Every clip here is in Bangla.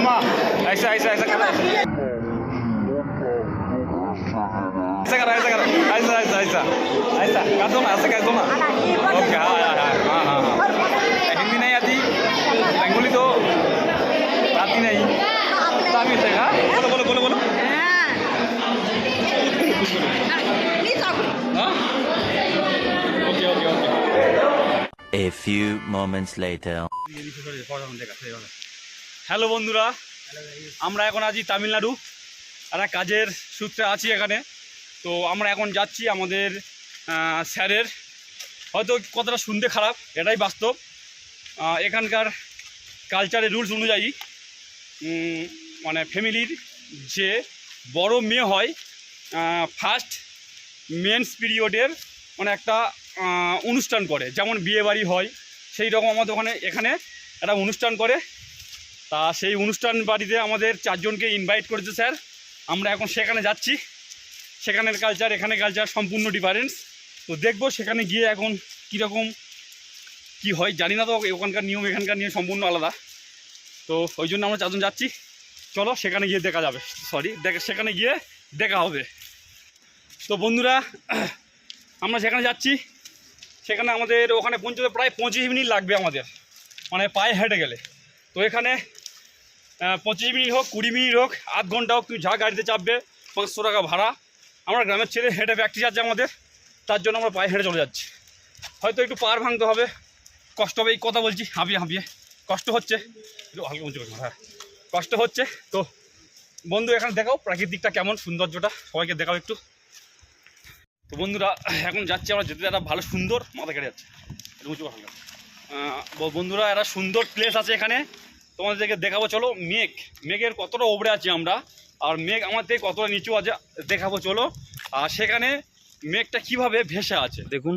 मामा ऐसा ऐसा ऐसा करो ऐसा करो ऐसा करो ऐसा ऐसा ऐसा ऐसा कर दो ना ऐसा कर दो ना ओके हाँ हाँ हाँ हाँ हिंदी नहीं आती बंगाली तो आती नहीं तभी से हाँ बोलो बोलो बोलो बोलो okay okay okay A few moments later. Hello বন্ধুরা, আমরা এখন আছি তামিলনাড়ু, একটা কাজের সূত্রে আছি এখানে। তো আমরা এখন যাচ্ছি আমাদের স্যারের, হয়তো কতটা শুনতে খারাপ, এটাই বাস্তব। এখানকার কালচারের রুলস অনুযায়ী মানে ফ্যামিলির যে বড় মেয়ে হয় ফার্স্ট মেন্স পিরিয়ডের মানে একটা অনুষ্ঠান করে, যেমন বিয়ে বাড়ি হয় সেই রকম আমাদের এখানে একটা অনুষ্ঠান করে। তা সেই অনুষ্ঠান বাড়িতে আমাদের 4 জনকে ইনভাইট করেছে স্যার। আমরা এখন সেখানে যাচ্ছি। সেখানের কালচার এখানে কালচার সম্পূর্ণ ডিফারেন্স। তো দেখবো সেখানে গিয়ে এখন কীরকম কি হয় জানি না, তো ওখানকার নিয়ম এখানকার নিয়ম সম্পূর্ণ আলাদা। তো ওই জন্য আমরা 4 জন যাচ্ছি। চলো সেখানে গিয়ে দেখা যাবে, সেখানে গিয়ে দেখা হবে। তো বন্ধুরা, আমরা সেখানে যাচ্ছি। সেখানে আমাদের ওখানে পৌঁছতে প্রায় 25 মিনিট লাগবে আমাদের, মানে পায়ে হেঁটে গেলে। তো এখানে 25 মিনিট হোক 20 মিনিট হোক আধ ঘন্টা হোক, তুমি যা গাড়িতে চাপবে 500 টাকা ভাড়া। আমরা গ্রামের ছেলে, হেঁটে প্র্যাকটিস আছে আমাদের, তার জন্য আমরা পায়ে হেঁটে চলে যাচ্ছি। হয়তো একটু পাহাড় ভাঙতে হবে, কষ্ট হবে, এই কথা বলছি হাঁপিয়ে হাঁপিয়ে, কষ্ট হচ্ছে একটু হালকা উঁচু, হ্যাঁ কষ্ট হচ্ছে। তো বন্ধু এখানে দেখাও প্রাকৃতিকটা কেমন, সৌন্দর্যটা সবাইকে দেখাও একটু। তো বন্ধুরা এখন যাচ্ছি আমরা, যেতে একটা ভালো সুন্দর মাথা কেটে যাচ্ছে উঁচু হালকা। বন্ধুরা একটা সুন্দর প্লেস আছে এখানে, তোমাদেরকে দেখাবো। চলো মেঘের কতটা ওপরে আছি আমরা, আর মেঘ আমার থেকে কতটা নিচু আছে দেখাবো চলো। আর সেখানে মেঘটা কিভাবে ভেসে আছে দেখুন,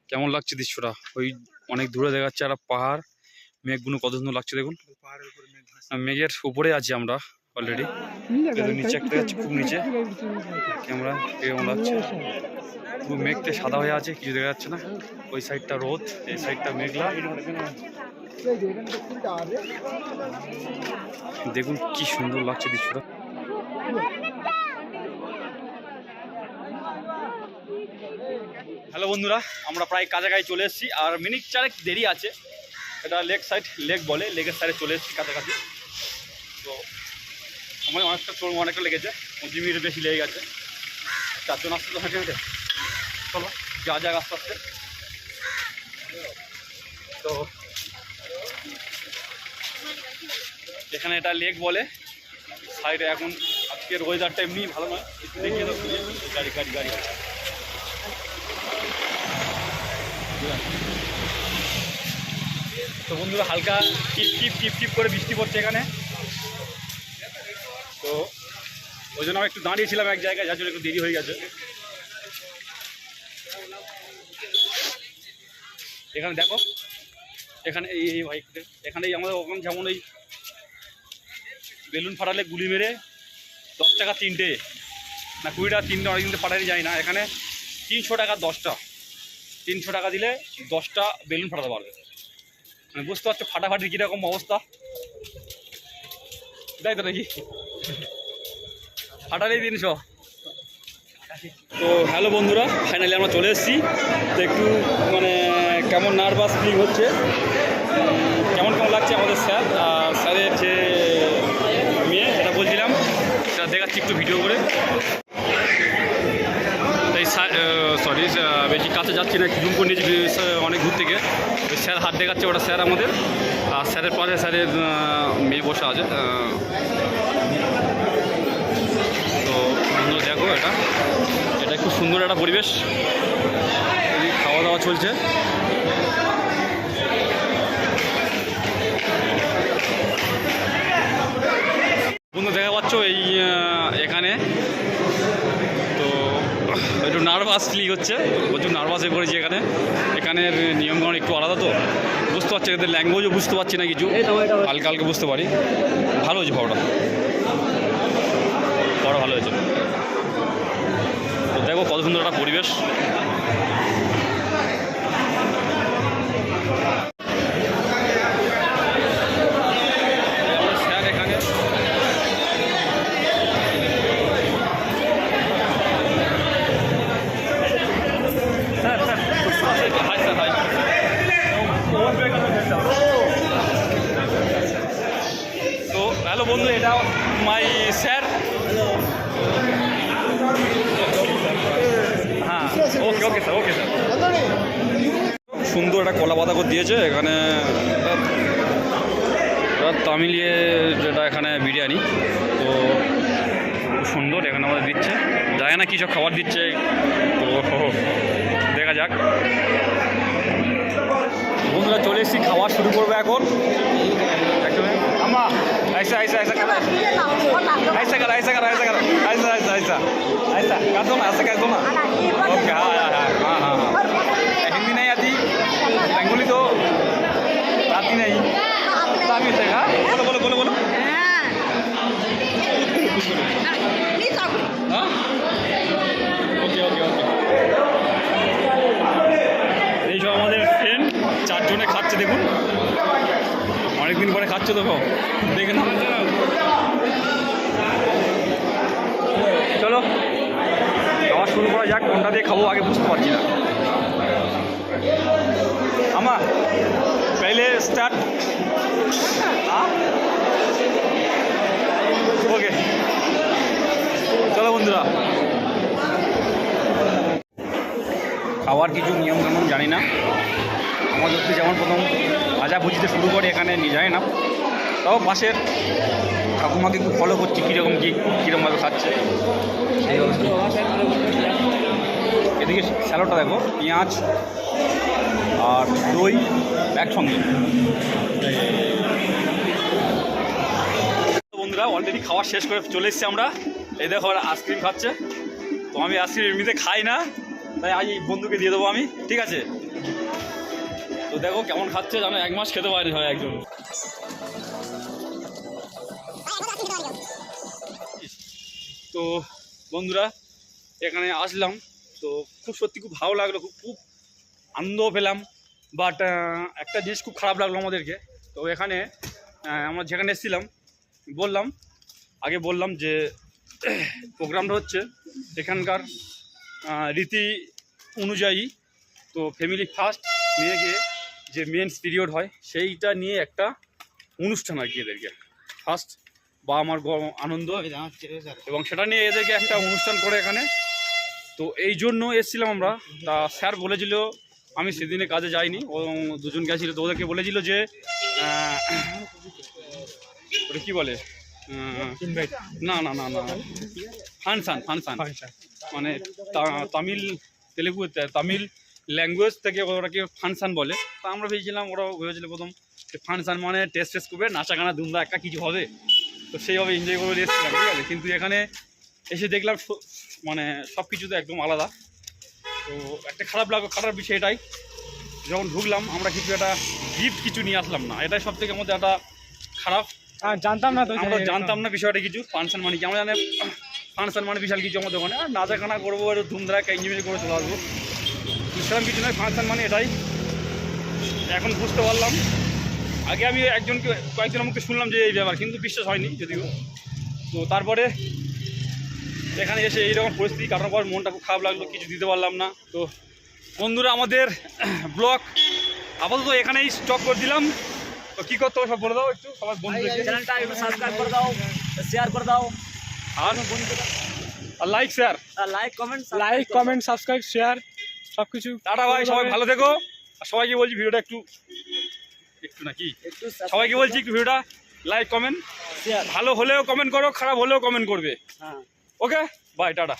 কেমন লাগছে দৃশ্যটা। ওই অনেক দূরে দেখাচ্ছে একটা পাহাড়, মেঘগুলো কত সুন্দর লাগছে দেখুন। মেঘের উপরে আছি আমরা অলরেডি, নিচে একটা যাচ্ছে, খুব নিচে ক্যামেরা কেমন লাগছে। পুরো মেঘটা সাদা হয়ে আছে, কিছু দেখা যাচ্ছে না। ওই সাইডটা রোদ, এই সাইডটা মেঘলা। দেখুন কি সুন্দর লাগছে দৃশ্যটা। হ্যালো বন্ধুরা, আমরা প্রায় কাছাকাছি চলে এসেছি, আর মিনিট 4 দেরি আছে। এটা লেক বলে, লেকের সাইডে চলে এসেছি কাছাকাছি। তো সময় অনেকটা লেগেছে, 25 মিনিট বেশি লেগে গেছে। 4 জন আসতে তো হেঁটে হেঁটে, চলো যা যাক আস্তে আস্তে। তো এখানে এটা লেক বলে, সাইডে এখন আজকের ওয়েদারটা এমনি ভালো নয়, একটু দেখিয়ে দাও গাড়ি গাড়ি গাড়ি। তো বন্ধুরা হালকা টিপ টিপ টিপ টিপ করে বৃষ্টি পড়ছে এখানে। তো ওই জন্য আমি একটু দাঁড়িয়েছিলাম এক জায়গায়, যার জন্য একটু দেরি হয়ে গেছে। এখানে দেখো, এখানে এই এখানে আমাদের ওখানে যেমন এই বেলুন ফাটালে গুলি মেরে 10 টাকা 3টে, না 20 টাকা 3টে, অনেক দিন ফাটাতে যায় না। এখানে 300 টাকা 10টা, 300 টাকা দিলে 10টা বেলুন ফাটাতে পারবে। মানে বুঝতে পারছো ফাটাফাটির কীরকম অবস্থা, তাই তো নাকি? ফাটালেই 300। তো হ্যালো বন্ধুরা, ফাইনালি আমরা চলে এসেছি। তো একটু মানে কেমন নার্ভাস ফিলিং হচ্ছে, কেমন লাগছে আমাদের স্যার আর স্যারের যে মেয়ে, সেটা বলছিলাম, সেটা দেখাচ্ছি একটু ভিডিও করে। এই সরি বেশি কাছে যাচ্ছি না, জুম করে নিয়েছি অনেক দূর থেকে। ওই স্যার হাত দেখাচ্ছে, ওটা স্যার আমাদের, আর স্যারের পাশে স্যারের মেয়ে বসে আছে। তো সুন্দর দেখো, এটা খুব সুন্দর একটা পরিবেশ, খাওয়া দাওয়া চলছে। বন্ধু দেখা পাচ্ছ এই এখানে। তো একটু নার্ভাস ফিল হচ্ছে, প্রচুর নার্ভাস হয়ে পড়েছি এখানে। এখানের নিয়মকানুন একটু আলাদা, তো বুঝতে পারছি, এদের ল্যাঙ্গুয়েজও বুঝতে পারছি না কিছু, হালকা হালকা বুঝতে পারি। ভালো হয়েছে ভাবটা, বড় ভালো হয়েছে। তো দেখো কত সুন্দর একটা পরিবেশ। স্যার এখানে হ্যালো বন্ধু, এটা মাই স্যার। হ্যাঁ, ওকে ওকে স্যার, ওকে স্যার। সুন্দর একটা কলা পাতা করে দিয়েছে এখানে, তামিলিয়ে যেটা এখানে বিরিয়ানি। তো খুব সুন্দর এখানে আমাদের দিচ্ছে, যায় না কি সব খাবার দিচ্ছে, তো দেখা যাক। বন্ধুরা চলে এসেছি, খাওয়া শুরু করবো এখন। আমা আইসা আইসা আইসা আইসা আইসা কর আইসা কর আইসা কর আইসা আইসা আইসা আইসা কাटो ना, ऐसा काटो ना। ओके, हाँ हाँ हाँ हाँ, हिंदी नहीं आती, बेंगोली तो आती नहीं, तामिल से। हाँ, बोलो बोलो बोलो बोलो। हाँ, ओके ओके ओके। এই সব আমাদের ফ্রেন্ড চারজনে খাচ্ছে, দেখুন অনেকদিন পরে খাচ্ছে, তো দেখে না। চলো খাওয়া শুরু করা যাক। কোনটা দিয়ে খাবো আগে বুঝতে পারছি না। আমা পহলে স্টার্ট। ওকে চলো বন্ধুরা। খাওয়ার কিছু নিয়ম কানুন জানি না, আমাদের যেমন প্রথম ভাজা ভুজিতে শুরু করে এখানে নিয়ে যায় না, তাও পাশের ঠাকুমাকে একটু ফলো করছি কীরকম কীরকমভাবে খাচ্ছে। এদিকে স্যালাডটা দেখো, পেঁয়াজ আর দই একসঙ্গে। বন্ধুরা অলরেডি খাওয়া শেষ করে চলে এসেছি আমরা। এই দেখো আইসক্রিম খাচ্ছে, তো আমি আইসক্রিম এমনিতে খাই না, তাই আজ এই বন্ধুকে দিয়ে দেবো আমি, ঠিক আছে? তো দেখো কেমন খাচ্ছে, জানো 1 মাস খেতে পারি হয় একজন। তো বন্ধুরা এখানে আসলাম, তো খুব সত্যি খুব ভালো লাগলো, খুব আনন্দও পেলাম। বাট একটা জিনিস খুব খারাপ লাগলো আমাদেরকে। তো এখানে আমরা যেখানে এসেছিলাম বললাম যে প্রোগ্রামটা হচ্ছে এখানকার রীতি অনুযায়ী, তো ফ্যামিলি ফার্স্ট নিয়ে গিয়ে যে মেন্স পিরিয়ড হয় সেইটা নিয়ে একটা অনুষ্ঠান আর কি, এদেরকে ফার্স্ট বা আমার আনন্দ এবং সেটা নিয়ে এদেরকে একটা অনুষ্ঠান করে এখানে। তো এই জন্য এসেছিলাম আমরা। তা স্যার বলেছিল, আমি সেদিনে কাজে যাইনি, ও দুজন গেছিল, তো ওদেরকে বলেছিল যে ওটা কী বলে, না না না না ফাংশান মানে তামিল ল্যাঙ্গুয়েজ থেকে ওটাকে ফাংশান বলে। তা আমরা ভেবেছিলাম, ওরা ভেবেছিল প্রথম যে ফাংশান মানে টেস্ট করবে, নাচা গানা দুমদা একটা কিছু হবে, তো সেইভাবে এনজয় করে এসেছিলাম, ঠিক আছে? কিন্তু এখানে এসে দেখলাম মানে সব কিছু তো একদম আলাদা। তো একটা খারাপ বিষয় এটাই, যখন ঢুকলাম আমরা একটা গিফট কিছু নিয়ে আসলাম না, এটাই সব থেকে আমাদের একটা খারাপ। জানতাম না, তো আমরা জানতাম না বিষয়টা কিছু, ফাংশন মানে কি আমরা জানি, ফাংশন মানে বিশাল কিছু আমাদের ওখানে, আর নাচা গানা করবো, একটু ধুমধারাকে এনজয় করে চলে আসবো, সেরকম কিছু নয়। ফাংশন মানে এটাই এখন বুঝতে পারলাম। আগে আমি কয়েকজনের মুখে শুনলাম যে এই ব্যাপার, কিন্তু বিশ্বাস হয়নি যদিও। তো তারপরে এখানে এসে এইরকম পরিস্থিতি কাটানোর পর মনটা খুব খারাপ লাগলো, কিছু দিতে পারলাম না। তো বন্ধুরা আমাদের ব্লগ আপাতত এখানেই স্টপ করে দিলাম। তো কী করতে হবে সব বলে দাও একটু, সবার বন্ধুদেরকে। চ্যানেলটা একটু সাবস্ক্রাইব করে দাও, শেয়ার করে দাও, আর like share, like comment subscribe share সব কিছু। টাটা ভাই, সবাই ভালো থেকো। আর সবাইকে বলছি ভিডিওটা একটু নাকি সবাইকে বলছি একটু ভিডিওটা লাইক কমেন্ট শেয়ার, ভালো হলেও কমেন্ট করো, খারাপ হলেও কমেন্ট করবে। Okay bye, tata.